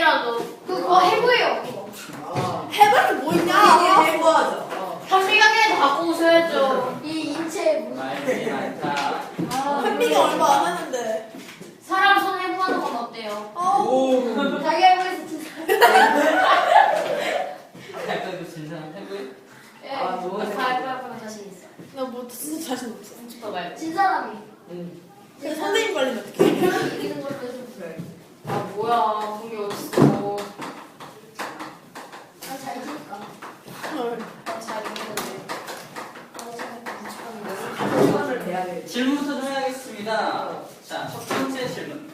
명이라도. 그거 해보예요. 해볼 게 뭐 있냐? 해보하죠. 현미경이라도 갖고 오셔야죠. 이 인체의 문. 말이 많다. 현미가 얼마 안 하는데. 사람 손 해부하는 건 어때요? 오. 자기 해보에서 진짜. 약간 진상 해보이? 예. 아, 너무 가위바위보 자신 있어. 나뭐 진짜 자신 없어. 훔치고 말고. 진 사람이. 근데 선생님 관리는 어떻게 해? 이기는 걸로 해서. 아 뭐야 그게 어딨어. 난잘 지니까. 잘 있는데. 시간을 대야 돼. 질문부터 좀 해야겠습니다. 자, 첫 번째 질문.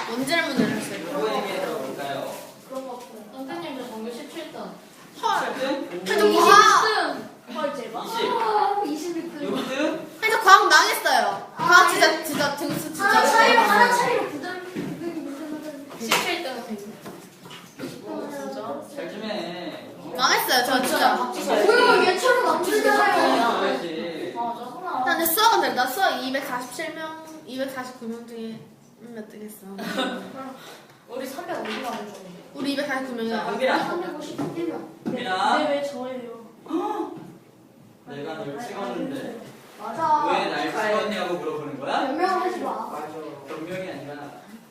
뭔 질문을 했어요? 누구에게 들어볼까요? 그런 거 없고. 선생님도 전교 17등. 헐. 7등? 그래도 과학. 20등. 헐, 제발. 20. 아, 26등. 6등? 그래서 과학 망했어요. 아, 과학 예. 진짜 등수 진짜. 하나 차이로, 없어요. 하나 차이로 9등. 17등. 진짜? 잘 좀 해. 망했어요. 저 진짜. 뭐야, 얘처럼 안 되잖아요. 해야지. 맞아. 근데 수학은 된다. 수학 247명, 249명 중에 몇 등했어? 우리 350만 원 줬는데. 우리 249명이야. 자, 한빈아. 351명. 한빈아. 왜 저예요? 내가 널 찍었는데 맞아. 왜 날 찍었냐고 물어보는 거야? 변명하지 마. 맞아. 변명이 아니라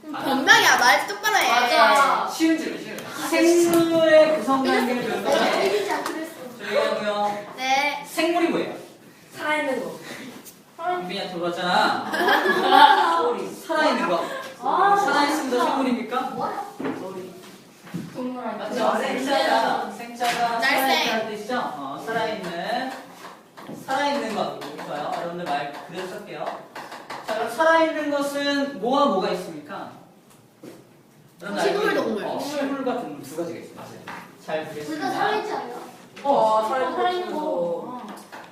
변명이야. 말 똑바로 해. 맞아. 쉬운 질문, 쉬운 질문. 생물의 구성 단계를 배울 내가 건데 틀리지 않기로 했어. 저희 하고요. 네. 생물이 뭐예요? 살아있는 거. 한빈이한테 물어봤잖아. 소리. 살아있는 거. 아, 살아있음도 생물입니까? 뭐야? 소리. 동물 맞죠? 생자가 날쌘. 살아있다는 뜻이죠? 살아있는 것. 좋아요. 여러분들 말 그대로 쓸게요. 자, 그럼 살아있는 것은 뭐와 뭐가 있습니까? 여러분들 알고 식물, 있는- 동물. 식물과 동물 두 가지가 있어요. 맞아요. 잘 둘 다 보겠습니다. 살아있지 않나? 살아있는 거.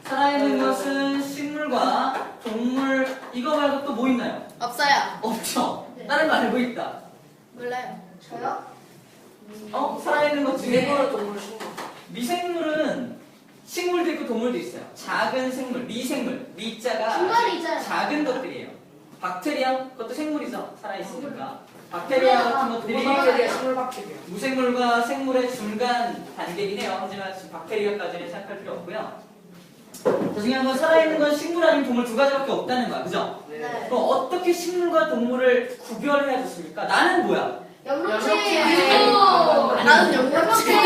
살아있는 것은 식물과 동물 이거 말고 또 뭐 있나요? 없어요. 없죠. 네. 다른 거 알고 있다. 몰라요. 저요? 살아있는 것 중에 미생물은 동물 식물. 미생물은 식물도 있고 동물도 있어요. 작은 생물, 미생물, 미자가 중간에 있잖아요. 작은 것들이에요. 박테리아 그것도 생물이죠. 살아있으니까. 박테리아 같은 것들이 박테리아, 식물 박테리아. 무생물과 생물의 중간 단계이긴 해요. 하지만 지금 박테리아까지는 생각할 필요 없고요. 더 중요한 건 살아있는 건 식물 아니면 동물 두 가지밖에 없다는 거야. 그죠? 네. 그럼 어떻게 식물과 동물을 구별해야 좋습니까? 나는 뭐야? 영록체. 나는 영양제.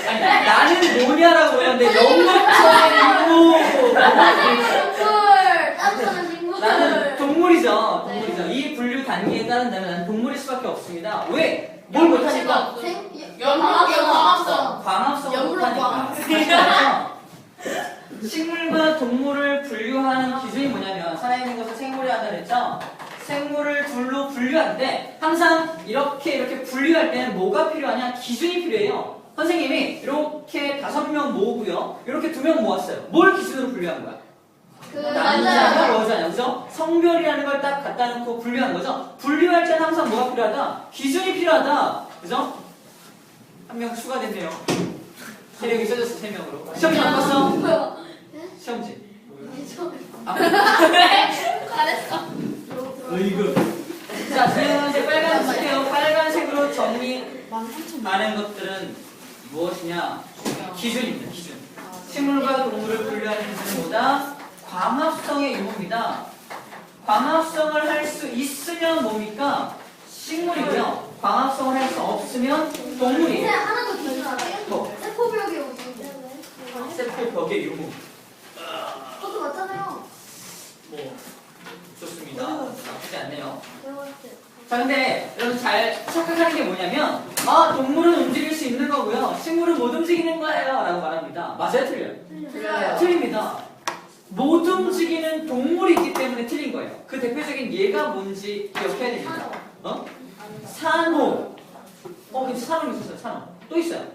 아니, 나는 뭐냐라고 그러는데 영역처럼 동물. 따뜻한 친구. 나는 동물이죠. 네. 동물이죠. 이 분류 단계에 따른다면 나는 동물일 수밖에 없습니다. 왜? 뭘 못하니까? 영광성. 광합성을 영으로 못하니까. 그렇죠? 식물과 동물을 분류하는 기준이 뭐냐면 살아있는 것을 생물이 한다 그랬죠? 생물을 둘로 분류하는데 항상 이렇게 분류할 때는 뭐가 필요하냐? 기준이 필요해요. 선생님이 이렇게 5명 모으고요. 이렇게 2명 모았어요. 뭘 기준으로 분류한 거야? 남자냐 여자냐, 그죠? 성별이라는 걸 딱 갖다 놓고 분류한 거죠? 분류할 때는 항상 뭐가 필요하다? 기준이 필요하다. 그죠? 한 명 추가됐네요. 세력이 써졌어, 3명으로. 시험지 안 봤어? 뭐야? 시험지. 저 잘했어. 어이구. 자, 지금 이제 빨간색이에요. 빨간색으로 정리하는 것들은 무엇이냐? 기준입니다, 기준. 식물과 동물을 분류하는 기준은 뭐다? 광합성의 유무입니다. 광합성을 할 수 있으면 뭡니까? 식물이고요. 광합성을 할 수 없으면 동물이에요. 하나 더 기억나세요? 뭐? 세포벽에 오기. 세포 벽의 유무. 그것도 맞잖아요. 뭐 좋습니다. 나쁘지 않네요. 배워할 때. 자, 근데 여러분 잘 착각하는 게 뭐냐면 동물은 움직일 수 있는 거고요. 식물은 못 움직이는 거예요. 라고 말합니다. 맞아요? 틀려요? 틀려요. 틀립니다. 못 움직이는 동물이 있기 때문에 틀린 거예요. 그 대표적인 예가 뭔지 기억해야 됩니다. 산호. 근데 산호 있었어요. 산호. 또 있어요.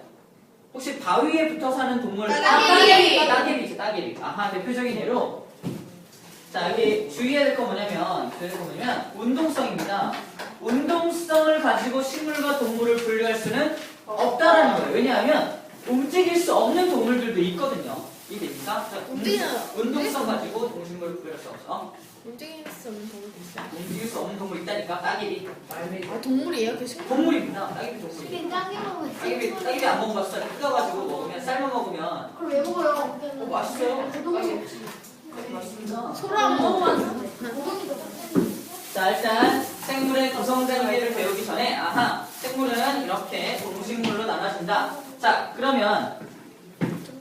혹시 바위에 붙어 사는 동물? 따개비. 따개비죠. 따개비. 아하, 대표적인 예로. 자, 여기 주의해야 될 건 뭐냐면, 운동성입니다. 운동성을 가지고 식물과 동물을 분류할 수는 없다라는 거예요. 왜냐하면 움직일 수 없는 동물들도 있거든요. 이 됩니까? 움직여요. 운동성 가지고 동식물을 구별할 수 없어. 움직일 수 없는 동물도 있어요. 움직일 수 없는 동물 있다니까. 따개비. 말매기. 아 동물이에요? 그 식물? 동물입니다. 따개비 동물이. 그냥 짱게 먹으면 따개비 안 먹어봤어. 뜯어가지고 먹으면 삶아 먹으면 그걸 왜 먹어요? 맛있어요. 고동이 맛있습니다. 소라 안 먹어봤는데. 고동이도 자, 일단 생물의 구성 단계를 배우기 전에 아하, 생물은 이렇게 동식물로 나눠진다. 자, 그러면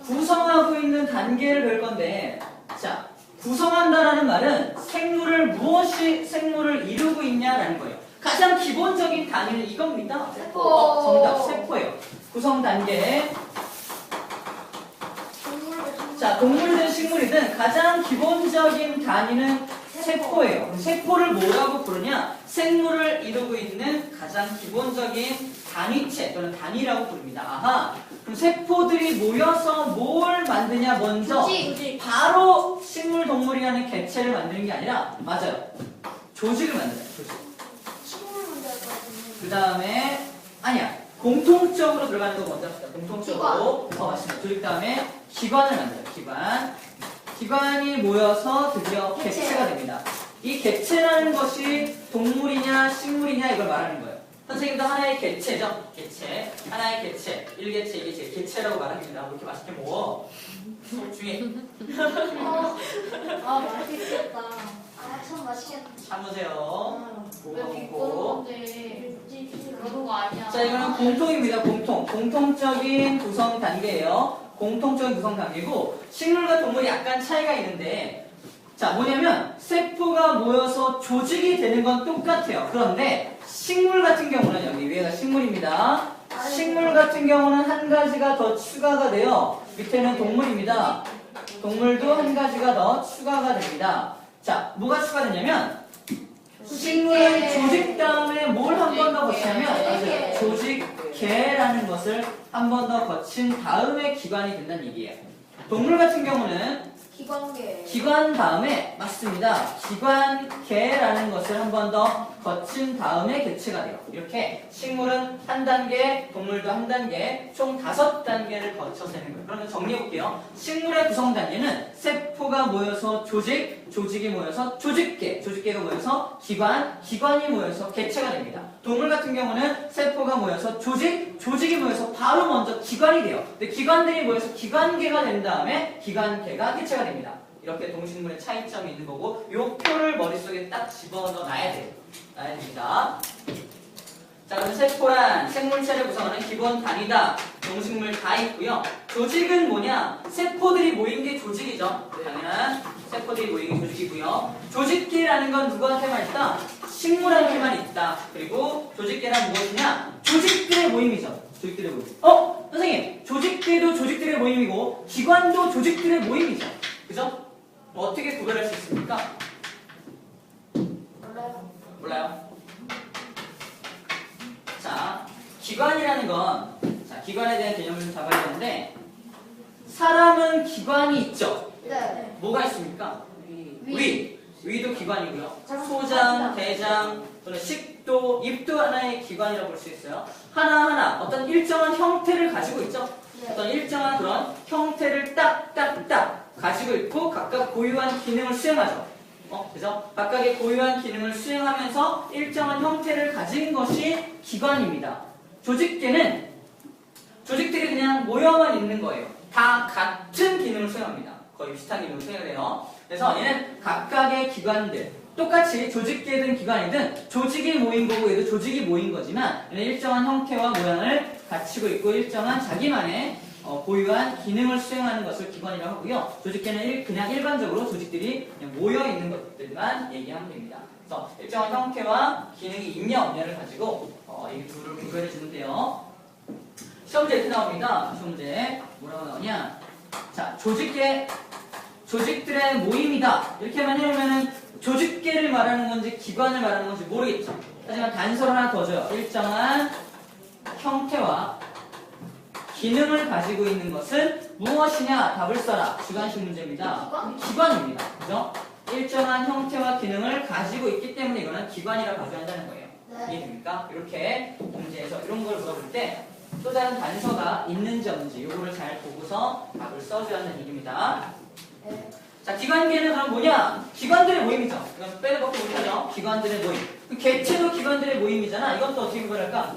구성하고 있는 단계를 배울 건데, 자, 구성한다라는 말은 생물을 생물을 이루고 있냐라는 거예요. 가장 기본적인 단위는 이겁니다. 세포. 정답, 세포예요. 구성 단계. 자, 동물이든 식물이든 가장 기본적인 단위는 세포예요. 세포를 뭐라고 부르냐? 생물을 이루고 있는 가장 기본적인 단위체 또는 단위라고 부릅니다. 아하. 그럼 세포들이 모여서 뭘 만드냐? 먼저 바로 식물 동물이라는 개체를 만드는 게 아니라 맞아요. 조직을 만들어요. 조직. 식물을 만들 것 같은데. 그 다음에 아니야. 공통적으로 들어가는 거 먼저 합시다. 공통적으로. 맞습니다. 조직 다음에 기관을 만들어요. 기관. 기관이 모여서 드디어 개체. 개체가 됩니다. 이 개체라는 것이 동물이냐 식물이냐 이걸 말하는 거예요. 선생님도 하나의 개체죠. 개체. 하나의 개체. 1개체, 2개체. 개체라고 말합니다. 뭐 이렇게 맛있게 먹어. 속 중에 맛있겠다. 아, 참 맛있겠다. 참으세요. 왜 먹고. 비꼬는데 그런 거 아니야. 자, 이거는 공통입니다. 공통적인 구성 단계예요. 공통적인 구성 단계고 식물과 동물이 약간 차이가 있는데 자, 뭐냐면 세포가 모여서 조직이 되는 건 똑같아요. 그런데 식물 같은 경우는 여기 위에가 식물입니다. 식물 같은 경우는 한 가지가 더 추가가 돼요. 밑에는 동물입니다. 동물도 한 가지가 더 추가가 됩니다. 자, 뭐가 추가되냐면 식물은 조직 다음에 뭘 한 번 더 거치냐면 조직계라는 것을 한 번 더 거친 다음에 기관이 된다는 얘기예요. 동물 같은 경우는 기관계. 기관 다음에 맞습니다. 기관계라는 것을 한 번 더 거친 다음에 개체가 돼요. 이렇게 식물은 한 단계, 동물도 한 단계, 총 5단계를 거쳐서 되는 거예요. 그러면 정리해 볼게요. 식물의 구성 단계는 세포가 모여서 조직, 조직이 모여서 조직계, 조직계가 모여서 기관, 기관이 모여서 개체가 됩니다. 동물 같은 경우는 세포가 모여서 조직, 조직이 모여서 바로 먼저 기관이 돼요. 근데 기관들이 모여서 기관계가 된 다음에 기관계가 개체가 됩니다. 이렇게 동식물의 차이점이 있는 거고 이 표를 머릿속에 딱 집어넣어 놔야 돼요. 놔야 됩니다. 자, 그럼 세포란 생물체를 구성하는 기본 단위다. 동식물 다 있고요. 조직은 뭐냐? 세포들이 모인 게 조직이죠. 당연한 세포들이 모인 게 조직이고요. 조직계라는 건 누구한테만 있다? 식물한테만 있다. 그리고 조직계란 무엇이냐? 조직들의 모임이죠. 조직들의 모임. 선생님, 조직계도 조직들의 모임이고 기관도 조직들의 모임이죠. 그죠? 어떻게 구별할 수 있습니까? 몰라요? 자, 기관이라는 건, 자, 기관에 대한 개념을 좀 잡아야 되는데, 사람은 기관이 있죠? 네. 뭐가 있습니까? 위. 위도 기관이고요. 소장, 대장, 또는 식도, 입도 하나의 기관이라고 볼 수 있어요. 하나하나 어떤 일정한 형태를 가지고 있죠? 어떤 일정한 그런 형태를 딱딱딱 가지고 있고 각각 고유한 기능을 수행하죠. 그죠? 각각의 고유한 기능을 수행하면서 일정한 형태를 가진 것이 기관입니다. 조직계는 조직들이 그냥 모여만 있는 거예요. 다 같은 기능을 수행합니다. 거의 비슷한 기능을 수행을 해요. 그래서 얘는 각각의 기관들, 똑같이 조직계든 기관이든 조직이 모인 거고 얘도 조직이 모인 거지만 얘는 일정한 형태와 모양을 갖추고 있고 일정한 자기만의 고유한 기능을 수행하는 것을 기관이라고 하고요. 조직계는 그냥 일반적으로 조직들이 그냥 모여 있는 것들만 얘기하면 됩니다. 그래서 일정한 형태와 기능이 있냐 없냐를 가지고 이 둘을 구별해 주면 돼요. 시험 문제 이렇게 나옵니다. 시험 문제 뭐라고 나오냐? 자, 조직들의 모임이다. 이렇게만 해놓으면은 조직계를 말하는 건지 기관을 말하는 건지 모르겠죠. 하지만 단서를 하나 더 줘요. 일정한 형태와 기능을 가지고 있는 것은 무엇이냐? 답을 써라. 주관식 문제입니다. 기관입니다. 그죠? 일정한 형태와 기능을 가지고 있기 때문에 이거는 기관이라 가져야 한다는 거예요. 네. 이해됩니까? 이렇게 문제에서 이런 걸 물어볼 때 또 다른 단서가 있는지 없는지 요거를 잘 보고서 답을 써줘야 하는 얘기입니다. 네. 자, 기관계는 그럼 뭐냐? 기관들의 모임이죠. 이건 빼놓고 못하죠. 기관들의 모임. 개체도 기관들의 모임이잖아. 이건 또 어떻게 구별할까?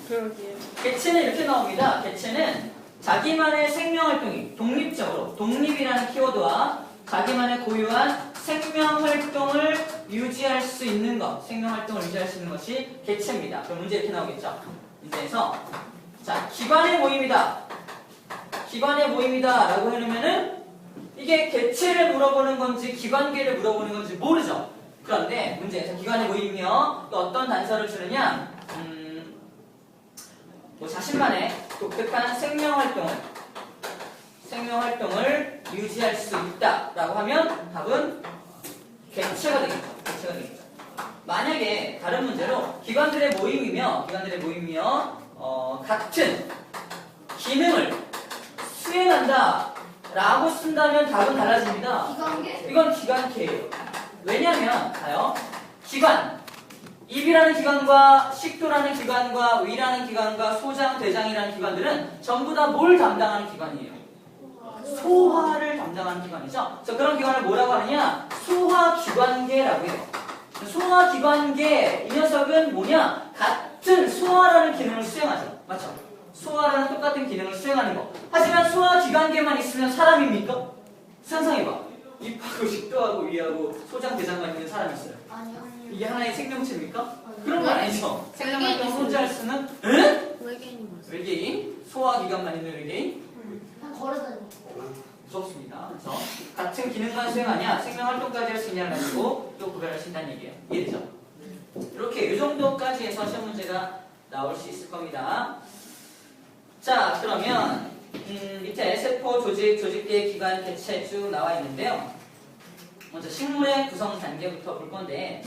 그러게요. 개체는 이렇게 나옵니다. 개체는 자기만의 생명활동이 독립적으로, 독립이라는 키워드와 자기만의 고유한 생명활동을 유지할 수 있는 것, 생명활동을 유지할 수 있는 것이 개체입니다. 그럼 문제 이렇게 나오겠죠. 문제에서 자, 기관의 모임이다. 기관의 모임이다 라고 해놓으면은 이게 개체를 물어보는 건지 기관계를 물어보는 건지 모르죠. 그런데 문제에서 기관의 모임이며 또 어떤 단서를 주느냐? 뭐 자신만의 독특한 생명활동을 유지할 수 있다라고 하면 답은 개체가 되겠죠. 개체가 되겠죠. 만약에 다른 문제로 기관들의 모임이며 같은 기능을 수행한다 라고 쓴다면 답은 달라집니다. 기관계? 이건 기관계예요. 왜냐면 봐요. 기관 입이라는 기관과 식도라는 기관과 위라는 기관과 소장, 대장이라는 기관들은 전부 다 뭘 담당하는 기관이에요? 소화를 담당하는 기관이죠. 그래서 그런 기관을 뭐라고 하느냐? 소화기관계라고 해요. 소화기관계 이 녀석은 뭐냐? 같은 소화라는 기능을 수행하죠. 맞죠? 소화라는 똑같은 기능을 수행하는 거. 하지만 소화기관계만 있으면 사람입니까? 상상해봐. 입하고 식도하고 위하고 소장, 대장만 있는 사람이 있어요. 아니요. 이게 하나의 생명체입니까? 그런 거 아니죠. 생명활동 혼자 할 수는 외계인이 뭐지? 외계인, 소화기관만 있는 외계인 그냥 걸어다니. 무섭습니다. 그래서 같은 기능만 수행하냐, 생명활동까지 할 수 있냐를 가지고 또 구별할 수 있다는 얘기예요. 이해되죠? 이렇게 이 정도까지 해서 시험 문제가 나올 수 있을 겁니다. 자, 그러면 밑에 세포, 조직, 조직계, 기관, 개체 쭉 나와 있는데요. 먼저 식물의 구성 단계부터 볼 건데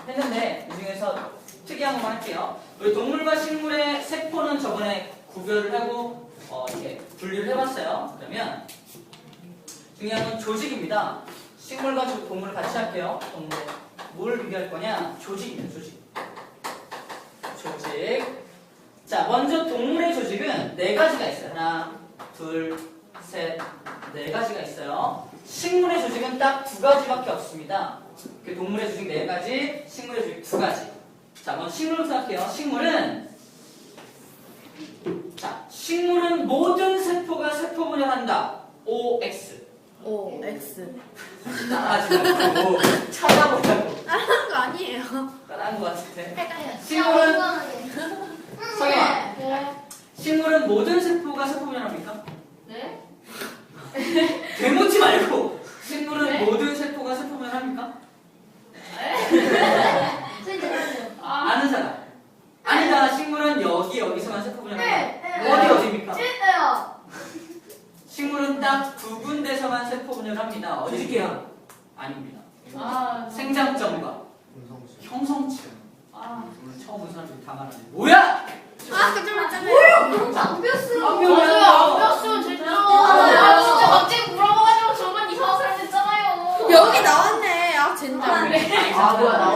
했는데 이 중에서 특이한 것만 할게요. 우리 동물과 식물의 세포는 저번에 구별을 하고 이렇게 분류를 해봤어요. 그러면 중요한 건 조직입니다. 식물과 동물을 같이 할게요. 동물 뭘 비교할 거냐? 조직입니다. 조직. 자, 먼저 동물의 조직은 4가지가 있어요. 하나, 둘, 셋, 4가지가 있어요. 식물의 조직은 딱 2가지밖에 없습니다. 동물의 조직 4가지, 식물의 조직 2가지. 자, 먼저 식물부터 할게요. 식물은 모든 세포가 세포 분열한다. OX. O, X. 따라하지 말고 찾아보라고. 따라한 거 아니에요. 따라한 것 같은데. 헷갈려. 식물은 성현아. 네. 식물은 모든 세포가 세포 분열합니까? 네? 되묻지 말고. 식물은 네? 모든 세포가 세포 분열합니까? 선생님. 아는 사람. 아니다. 식물은 여기서만 세포 분열합니다. 네. 어디입니까? 찔때요. 식물은 딱 2군데서만 세포 분열합니다. 어디게요? 아닙니다. 아, 생장점과 형성체. 아, 오늘 처음 본 사람들이 다 말하네. 뭐야? 그좀 있잖아요. 그럼 안 배웠어요. 맞아요. 안 배웠어요, 진짜. 아, 진짜 갑자기 물어봐가지고 저만 이상한 사람 됐잖아요. 여기 나왔네. 아, 진짜. 그래. 아, 뭐야, 나와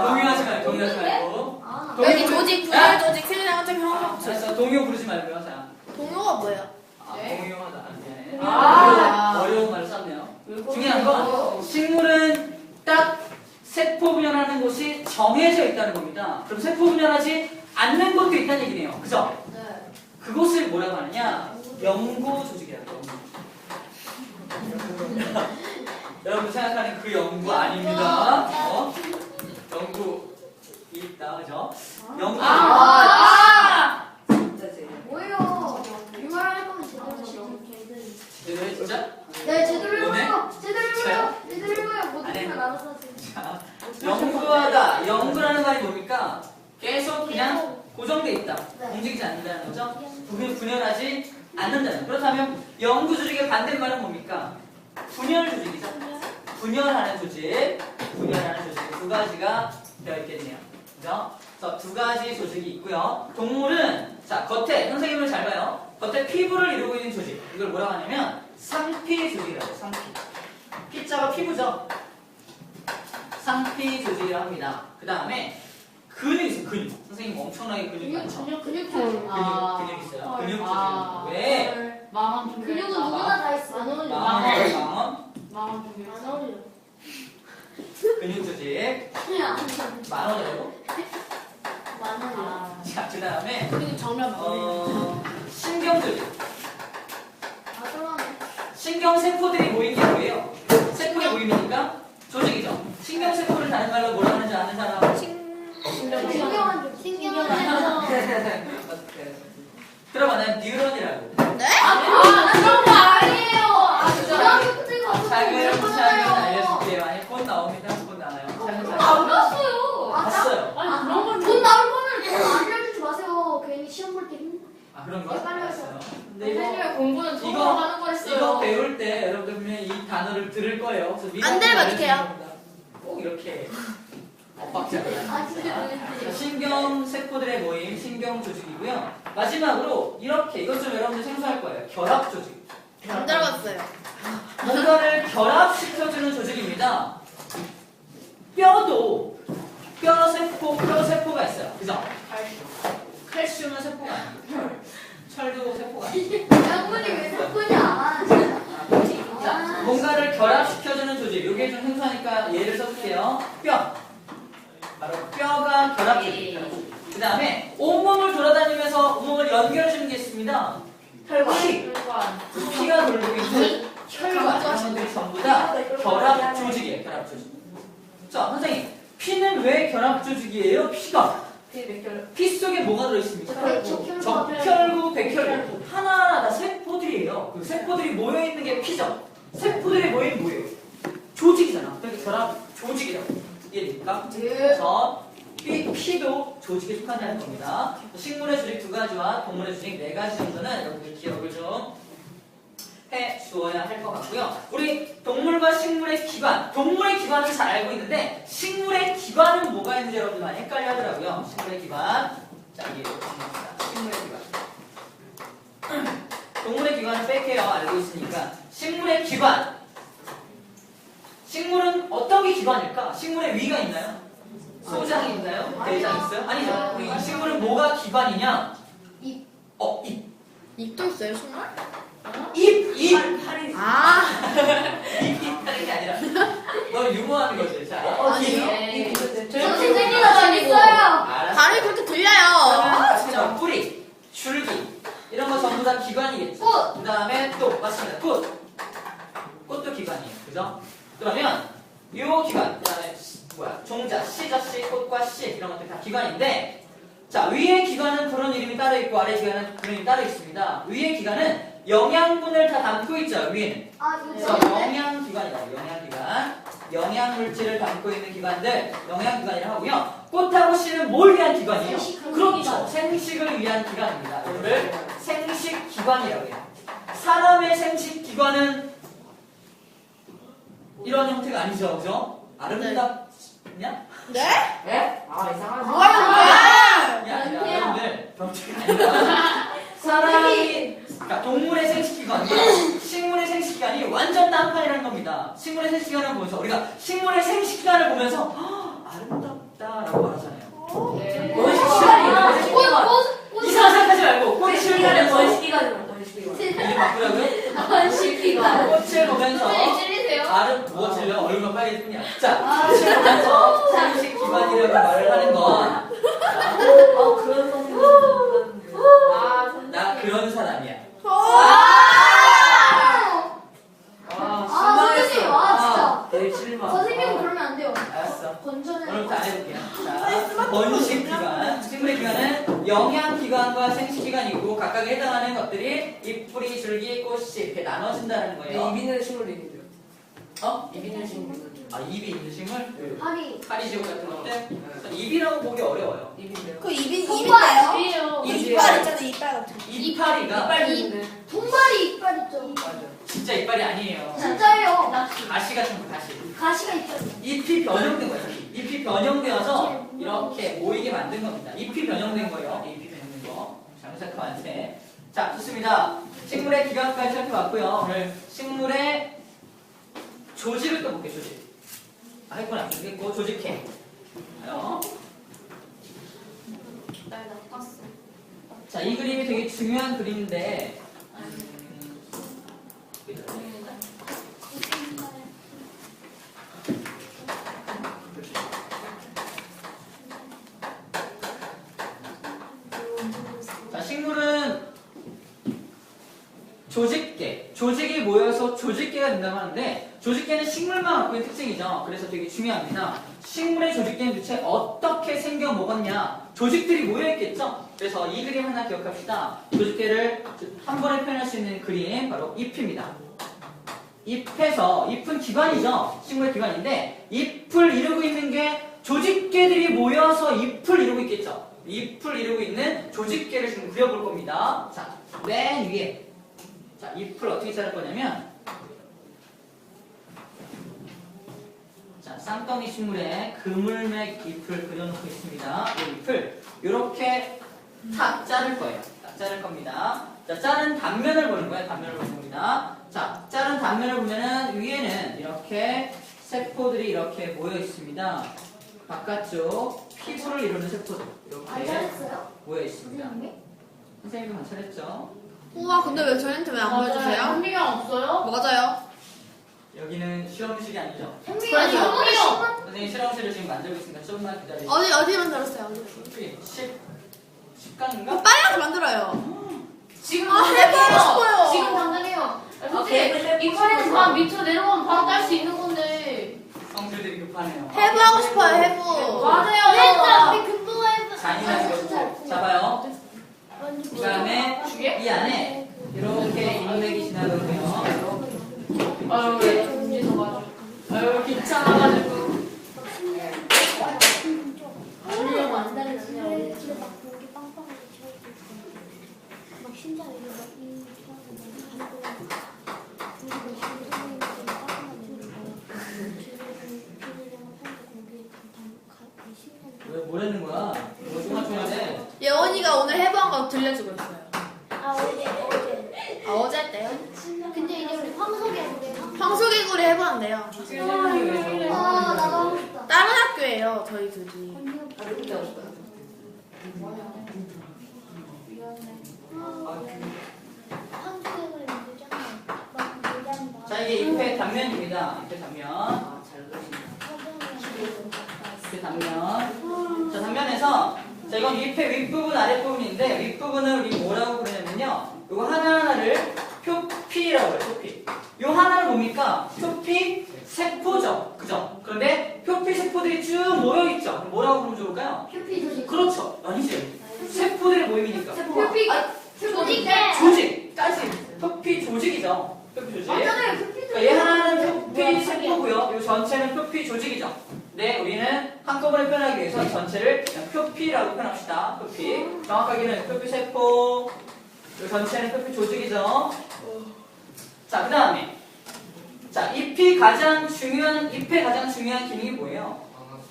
동요하지 말고. 아. 여기 조직, 분열 조직, 생명활동, 형성체. 알았어, 동요 부르지 말고요. 자. 동요가 뭐예요? 네. 동요하다. 미안해. 아. 어려운 말을 썼네요. 중요한 건 식물은 딱 세포 분열하는 곳이 정해져 있다는 겁니다. 그럼 세포 분열하지 않는 곳도 있다는 얘기네요. 그죠? 네. 그곳을 뭐라고 하느냐? 연구 조직이라고. 여러분 생각하는 그 연구 아닙니다. 연구 있다, 그죠? 연구. 진짜 제 뭐예요? 이말 거면 제대로 시켜. 네, 진짜? 네, 제대로 오늘? 해봐요. 제대로 해봐요. 진짜요? 제대로 해봐요. 모든 안 해. 걸 알아서 하세요. 자, 연구하다. 연구라는 말이 뭡니까? 계속 그냥 고정돼 있다. 네. 움직이지 않는다는 거죠? 분열하지 않는다는. 그렇다면 연구 조직의 반대말은 뭡니까? 분열 조직이죠. 분열하는 조직, 분열하는 조직 2가지가 되어 있겠네요. 그죠? 그래서 2가지 조직이 있고요. 동물은 자 겉에 선생님을 잘 봐요. 겉에 피부를 이루고 있는 조직. 이걸 뭐라고 하냐면 상피 조직이라고 해요. 상피. 피자가 피부죠. 상피 조직이라고 합니다. 그 다음에 근육 있어요. 근육. 선생님 엄청나게 근육이 많죠. 근육 근육 있어요. 헐. 근육 아. 조직. 왜? 만원 준비. 근육은 누구나 다 있어. 만 원. 망원. 만원 준비. 안 어울려. 근육 조직. 그냥 만 원이라고? 만 원이야. 아. 자, 그 다음에 그리고 정면 신경 조직. 아 그러네. 신경 세포들이 모인 게 뭐예요? 세포의 모임이니까 조직이죠. 신경 세포를 다른 말로 뭐라 하는지 아는 사람? 신경한 좀. 신경한 들어봐요. 뉴런이라고. 네? 아, 그런 거 아니에요. 아, 중학교 때 가서 차근 알려줄게요. 아니 곧 나옵니다. 곧 나와요. 차근 안 봤어요. 봤어요. 아니, 그런 건 돈 나올 거면 알려주지 마세요. 괜히 시험 볼 때 힘. 아 그런 거? 빨리 알았어요. 근데 선생님의 공부는 이거- 처음 하는 거였어요. 이거 배울 때 여러분들 분명히 이 단어를 들을 거예요. 그래서 미리 안 들으면 알려주는 어떡해요? 겁니다. 꼭 이렇게 엇박자를. 아 진짜 자, 그랬지. 신경 세포들의 모임, 신경 조직이고요. 마지막으로 이렇게 이것 좀 여러분들 생소할 거예요. 결합 조직. 안 들어갔어요. 뭔가를 결합시켜주는 조직입니다. 뼈도 뼈 세포가 있어요. 그죠? 칼슘은 세포가 아니고 철도 세포가 아니고 양분이 왜 섞으냐. 자, 뭔가를 결합시켜주는 조직. 이게 좀 생소하니까 예를 써볼게요. 뼈. 바로 뼈가 결합 조직. 그 다음에 온몸을 돌아다니면서 온몸을 연결해주는 게 있습니다. 혈관. 피가 돌고 있는 혈관. 이런 것들이 전부 다 결합 조직이에요. 결합 조직. 자, 선생님. 피는 왜 결합 조직이에요? 피 속에 뭐가 들어있습니까? 적혈구, 백혈구. 하나하나 다 세포들이에요. 그 세포들이 모여있는 게 피죠. 세포들이 모이면 뭐예요? 조직이잖아. 그러니까 결합 조직이라고. 이해됩니까? 그래서 피도 조직에 속한다는 겁니다. 식물의 조직 2가지와 동물의 조직 4가지 정도는 여러분들 기억을 좀 해주어야 할 것 같고요. 우리 동물과 식물의 기관, 동물의 기관은 잘 알고 있는데 식물의 기관은 뭐가 있는지 여러분들 많이 헷갈려 하더라고요. 식물의 기관. 자, 이게 식물의 기관. 동물의 기관은 뺄게요. 알고 있으니까. 식물의 기관. 식물은 어떤 게 기관일까? 식물의 위가 있나요? 소장이 있나요? 대장이 있어요? 아니죠. 우리 식물은 뭐가 기관이냐? 입. 입. 입도 있어요, 식물? 입. 아, 입 하는 게 아니라. 너 유머하는 거지. 자, 아니에요. 선생님보다 재밌어요. 알았어. 발음이 그렇게 들려요. 자, 뿌리, 줄기 이런 거 전부 다 기관이겠죠. 꽃. 그 다음에 또 맞습니다. 꽃도 기관이에요. 그죠? 그러면 요 기관, 그 다음에 종자, 씨저씨, 꽃과 씨 이런 것들 다 기관인데 자, 위의 기관은 그런 이름이 따로 있고 아래 기관은 그런 이름이 따로 있습니다. 위의 기관은 영양분을 다 담고 있죠. 위에는. 아 그래서 이거 영양기관이라고 영양기관. 영양물질을 담고 있는 기관들 영양기관이라고 하고요. 꽃하고 씨는 뭘 위한 기관이에요? 그렇죠. 생식을 위한 기관입니다. 이거를 생식기관이라고 해요. 사람의 생식기관은 이런 형태가 아니죠. 그죠? 아름답냐? 네? 네? 아 이상하지. 뭐야, 이게 아니라 여러분들 병치가 아니라 사람이 그러니까 동물의 생식기관과 식물의 생식기관이 완전 딴판이라는 겁니다. 식물의 생식기관을 보면서 우리가 식물의 생식기관을 보면서 아름답다라고 하잖아요. 이상한 생각하지 말고 꽃을 보면서 이제 바꾸라고요? 꽃을 보면서 찔리세요? 뭐가 질려? 얼굴만 빨개질 뿐이야. 자, 꽃을 보면서 생식기관이라고 말을 하는 건 그런 선생님. 나 그런 사람이야. 선생님 와 되게 실망. 진짜. 선생님은 그러면 안 돼요. 알았어. 건전해. 오늘부터 안 해볼게요. 자, 번식기관. 식물의 기관은 영양기관과 생식기관이고 각각에 해당하는 것들이 잎, 뿌리, 줄기, 꽃이 이렇게 나눠진다는 거예요. 입 있는 식물 얘기죠. 입 있는 식물. 입이 있는 식물? 파리. 파리지옥 같은 것들? 입이라고 보기 어려워요. 입인데요. 그 입인데요? 입이에요. 이빨 있잖아, 이빨 같은 거. 이파리가 이빨 있는데. 통발이 이빨 있죠. 맞아. 진짜 이빨이 아니에요. 진짜예요. 가시 같은 거, 가시. 가시가 있죠. 잎이 변형된 거예요. 잎이 변형되어서 이렇게 모이게 만든 겁니다. 잎이 변형된 거예요. 잎이 변형된 거. 장사카한테. 자, 좋습니다. 식물의 기관까지 살펴봤고요. 오늘 식물의 조직을 또 볼게요. 조직. 아이콘 안 쓰겠고 조직해. 봐요. 날 나빴어. 자, 이 그림이 되게 중요한 그림인데 자, 식물은 조직이 모여서 조직계가 된다고 하는데 조직계는 식물만 갖고 있는 특징이죠. 그래서 되게 중요합니다. 식물의 조직계는 대체 어떻게 생겨 먹었냐? 조직들이 모여있겠죠? 그래서 이 그림 하나 기억합시다. 조직계를 한 번에 표현할 수 있는 그림 바로 잎입니다. 잎은 기관이죠. 식물의 기관인데 잎을 이루고 있는 게 조직계들이 모여서 잎을 이루고 있겠죠. 잎을 이루고 있는 조직계를 지금 그려볼 겁니다. 자, 맨 위에 자, 잎을 어떻게 자를 거냐면 자, 쌍덩이 식물에 그물맥 잎을 그려놓고 있습니다. 이 잎을 이렇게 탁 자를 거예요. 딱 자를 겁니다. 자, 자른 단면을 보는 거예요. 단면을 보는 겁니다. 자, 자른 단면을 보면은 위에는 이렇게 세포들이 이렇게 모여 있습니다. 바깥쪽 피부를 이루는 세포들 안 이렇게 잘했어요? 모여 있습니다. 선생님이? 선생님이 관찰했죠? 우와, 근데 왜 저희한테 왜 안 보여주세요? 현미경 없어요? 맞아요. 여기는 실험실이 아니죠? 현미가 그래서 현미가 선생님 실험실을 지금 만들고 있으니까 조금만 기다리세요. 어디 만들었어요? 저기 10강인가? 빨리 만들어요. 지금 아, 해보고 싶어요. 지금 당장해요. 네. 이 판에서 다 밑으로 내려가면 바로 딸 수 있는 건데. 성질들이 급하네요. 해부하고 싶어요, 해부. 맞아요. 했다 우리 금붕어에서 잔인한 거고. 잡아요. 그 다음에 이 안에 이렇게 인맥이 지나가고요. 아유, 왜 문제서 맞아. 아유, 귀찮아가지고. 아니면 안 달리지. 집에 막 공기 빵빵하게 채워져 있어. 막 심장 이게 막이 하고 그리고 선생님이 빵빵하게 내는 거야. 피부랑 팔도 공기 왜 뭐라는 거야? 뭐 조마조마 돼? 예원이가 오늘 해부한 거 들려주고 있어요. 아 어제 아, 어제 할 때요? 근데 이제 우리 황소개 해보게. 황소개구리 해부한대요. 아 나도 하고 싶다. 다른 학교예요, 저희 둘이. 황소개구리 만들잖아. 막 모양 막. 자, 이게 잎의 단면입니다. 잎의 단면. 잎의 단면. 자, 단면에서 자, 이건 잎의 윗부분, 아랫부분인데 윗부분을 우리 뭐라고 부르냐면요. 이거 하나하나를 표피라고 해요. 표피. 요 하나는 뭡니까? 표피 세포죠. 그죠? 그런데 표피 세포들이 쭉 모여있죠. 그럼 뭐라고 부르면 좋을까요? 표피 조직. 그렇죠. 아니지. 세포들의 모임이니까. 표피 조직. 조직까지. 표피 조직이죠. 표피 조직. 맞잖아요. 표피 조직. 그러니까 얘 하나는 표피 세포고요. 이 전체는 표피 조직이죠. 네, 우리는 한꺼번에 표현하기 위해서 이 전체를 그냥 표피라고 표현합시다. 표피. 정확하게는 표피 세포. 이 전체는 표피 조직이죠. 자, 그 다음에 자, 잎의 가장 중요한 기능이 뭐예요?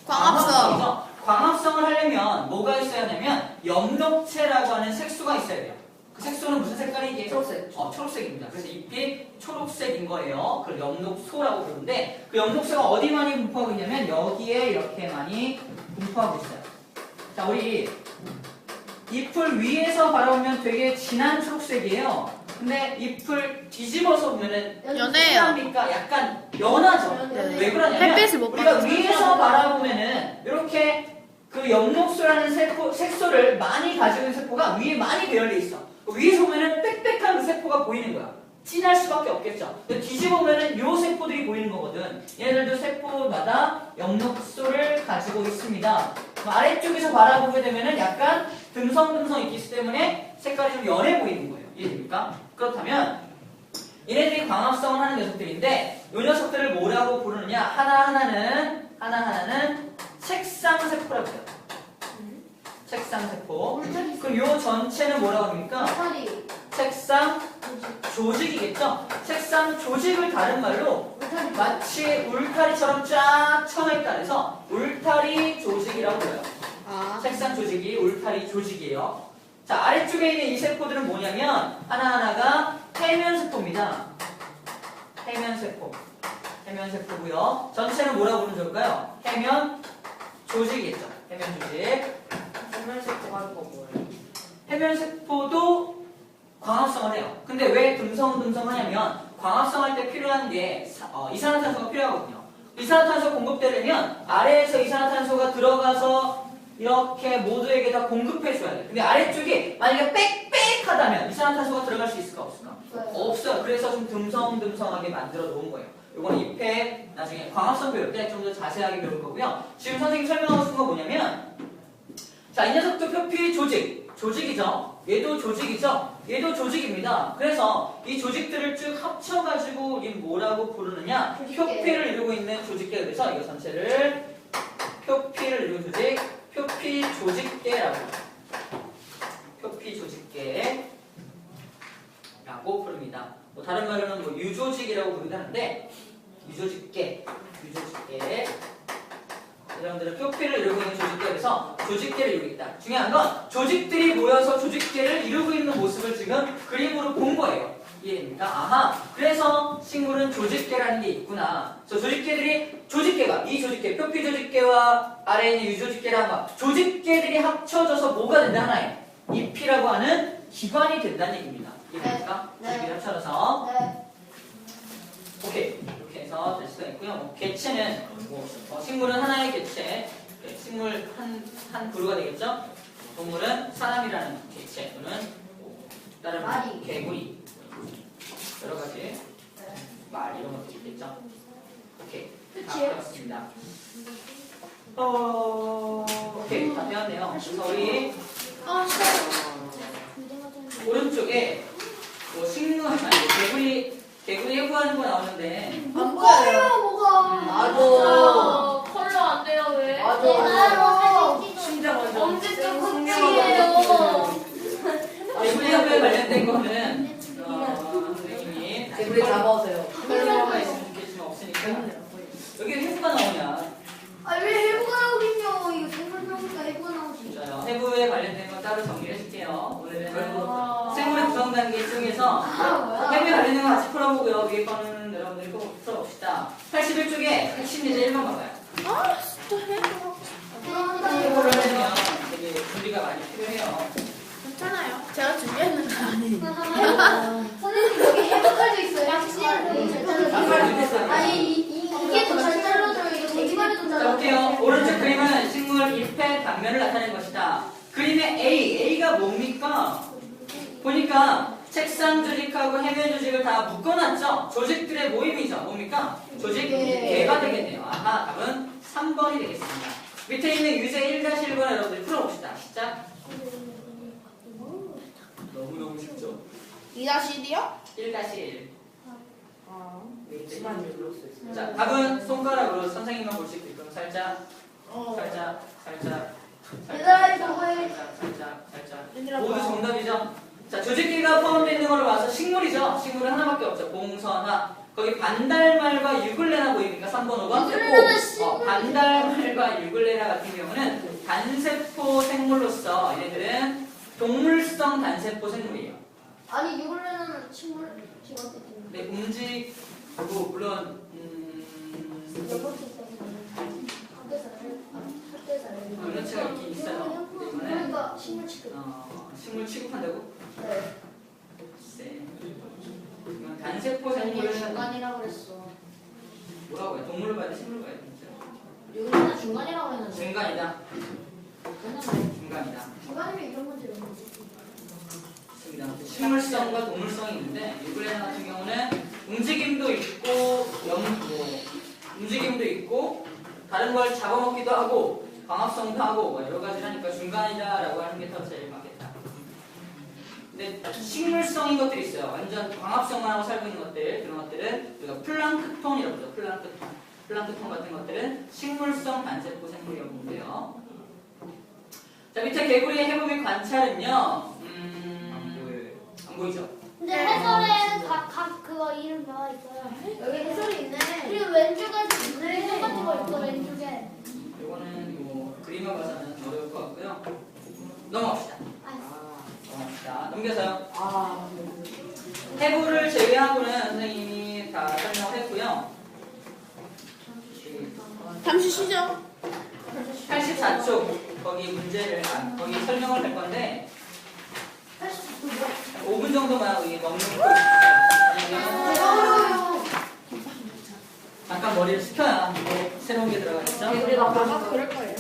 광합성. 광합성이죠. 광합성을 하려면 뭐가 있어야 하냐면 엽록체라고 하는 색소가 있어야 돼요. 그 색소는 무슨 색깔이게? 초록색. 초록색입니다. 그래서 잎이 초록색인 거예요. 그걸 엽록소라고 부르는데 그 엽록소가 어디 많이 분포하고 있냐면 여기에 이렇게 많이 분포하고 있어요. 자, 우리 잎을 위에서 바라보면 되게 진한 초록색이에요. 근데 잎을 뒤집어서 보면은 연해요. 합니까? 약간 연하죠. 네. 왜 그러냐면 햇빛을 못 우리가 받아서. 위에서 바라보면은 이렇게 그 엽록소라는 색소를 많이 가지고 있는 세포가 위에 많이 배열돼 있어. 위에서 보면은 빽빽한 그 세포가 보이는 거야. 진할 수밖에 없겠죠. 근데 뒤집어 보면은 요 세포들이 보이는 거거든. 얘네들도 세포마다 엽록소를 가지고 있습니다. 아래쪽에서 바라보게 되면은 약간 듬성듬성 있기 때문에 색깔이 좀 연해 보이는 거예요. 이해됩니까? 그렇다면 얘네들이 광합성을 하는 녀석들인데 이 녀석들을 뭐라고 부르느냐? 하나하나는 색상세포라고 해요. 색상세포. 그럼 요 전체는 뭐라고 합니까? 울타리. 색상 조직이겠죠? 색상 조직을 다른 말로 마치 울타리처럼 쫙 쳐있다 그래서 울타리 조직이라고 불러요. 아, 색상 조직이 울타리 조직이에요. 자, 아래쪽에 있는 이 세포들은 뭐냐면 하나하나가 해면세포입니다. 해면세포. 해면 세포고요. 전체는 뭐라고 부르면 좋을까요? 해면 조직이겠죠. 해면 조직. 해면세포가 하는 거 뭐예요? 해면 세포도 광합성을 해요. 근데 왜 듬성듬성하냐면 광합성할 때 필요한 게 이산화탄소가 필요하거든요. 이산화탄소 공급되려면 아래에서 이산화탄소가 들어가서 이렇게 모두에게 다 공급해줘야 돼. 근데 아래쪽이 만약에 빽빽하다면 이산화탄소가 들어갈 수 있을까 없을까? 없어요. 그래서 좀 듬성듬성하게 만들어 놓은 거예요. 이건 잎에 나중에 광합성 배울 때 좀 더 자세하게 배울 거고요. 지금 선생님이 설명하고 싶은 건 뭐냐면 자, 이 녀석도 표피 조직이죠. 얘도 조직이죠. 얘도 조직입니다. 그래서 이 조직들을 쭉 합쳐가지고 우리 뭐라고 부르느냐? 표피를 이루고 있는 조직계. 그래서 이거 전체를 표피를 이루는 조직, 표피 조직계라고 표피 조직계라고 부릅니다. 뭐 다른 말로는 뭐 유조직이라고 부르기도 하는데 유조직계. 여러분들은 표피를 이루고 있는 조직계에서 조직계를 이루고 있다. 중요한 건 조직들이 모여서 조직계를 이루고 있는 모습을 지금 그림으로 본 거예요. 이해됩니까? 아하, 그래서 식물은 조직계라는 게 있구나. 그래서 조직계가 이 조직계, 표피 조직계와 아래에 있는 유조직계라는 거 조직계들이 합쳐져서 뭐가 된다 하나에 잎이라고 하는 기관이 된다는 얘기입니다. 이해됩니까? 네. 조직이 합쳐져서 네. 오케이. 이렇게 해서 될 수가 있고요. 뭐 개체는 식물은 하나의 개체, 식물 한 그루가 되겠죠. 동물은 사람이라는 개체 또는 다른 말이. 개구리 여러 가지 말 이런 것도 있겠죠. 오케이. 다 끝이에요? 배웠습니다. 오케이 다 배웠네요. 그래서 우리 오른쪽에 뭐 식물 아니 개구리 해부하는 거 나오는데 안 보여요, 뭐가. 맞아. 컬러 안 돼요 왜? 맞아. 심장 언제적 흑돼지예요. 개구리 해부에 관련된 거는 선생님이 개구리 잡아오세요. 설명가 있으면 좋겠지만 없으니까 여기 해부가 나오냐? 왜 해부가 나오긴요. 이거 생물병이니까 해부가 나오지. 맞아요. 해부에 관련된 건 따로 정리를 해줄게요. 오늘은 생물의 구성 단계 중에서 해부에 관련된 건 같이 풀어보고요. 위에 거는 여러분들이 꼭 풀어봅시다. 81쪽에 핵심 예제 1번 봐봐요. 해부를 하려면 되게 준비가 많이 필요해요. 괜찮아요. 제가 준비했는 거 아니에요. 선생님 여기 해부까지 있어요. 아까 준비했어요. 아니 이게 더 잘 잘라져요. 이거 대지발이 더 자, 잘라져요. 볼게요. 오른쪽 그림은 식물 잎의 단면을 나타낸 것이다. 그림의 A가 뭡니까? 보니까 책상 조직하고 해면 조직을 다 묶어놨죠? 조직들의 모임이죠. 뭡니까? 조직계가 되겠네요. 아하, 답은 3번이 되겠습니다. 밑에 있는 유제 1-1번 여러분들이 풀어봅시다. 시작. 너무너무 쉽죠? 2-1이요? 1-1. 심한 일로 수 있어요. 자, 답은 손가락으로 선생님만 볼 수 있게끔 살짝. 살짝. 얘들아, 이거 왜? 살짝. 모두 정답이죠? 자, 조직계가 포함되어 있는 걸로 봐서 식물이죠? 식물은 하나밖에 없죠. 봉선화. 거기 반달말과 유글레나 보입니까? 3번, 5번? 유글레나 식물. 반달말과 유글레나 같은 경우는 단세포 생물로서 얘네들은 동물성 단세포 생물이에요. 아니 유골레는 식물 직원들 네, 움직이고 물론 몇번 있어요? 학대사를 연령체가 있긴 있어요. 그러니까 식물 취급. 식물 취급한다고? 네. 글쎄. 이건 단세포 아니 생물은 중간이라고 그랬어. 뭐라고 해요? 동물을 봐야 돼? 식물을 봐야 돼? 유골레는 중간이라고 했는데. 중간이다. 그냥 중간이다. 중간이면 이런 문제로. 있습니다. 식물성과 동물성이 있는데 유글레나 같은 경우는 움직임도 있고 움직임도 있고 다른 걸 잡아먹기도 하고 광합성도 하고 뭐 여러 가지를 하니까 중간이다라고 하는 게 더 제일 맞겠다. 근데 식물성인 것들이 있어요. 완전 광합성만 하고 살고 있는 것들 그런 것들은 우리가 플랑크톤이라고 하죠. 플랑크톤 같은 것들은 식물성 단세포 생물이라고 보면 돼요. 자, 밑에 개구리의 해부 및 관찰은요. 안 보이죠? 근데 해설에 각 그거 이름 나와 있어요. 여기 해설이 있네. 그리고 왼쪽에 왼쪽 같은 거 있어 왼쪽에. 이거는 뭐 그림만 봐서는 어려울 것 같고요. 넘어갑시다. 넘겨서요. 해부를 제외하고는 선생님이 다 설명을 했고요. 잠시 쉬죠. 84쪽 거기 문제를 거기 설명을 할 건데 5분 정도만 여기 먹는 거 아니면 잠깐 머리를 식혀야 뭐 새로운 게 들어가겠죠? 우리 나 아마 그럴 거예요.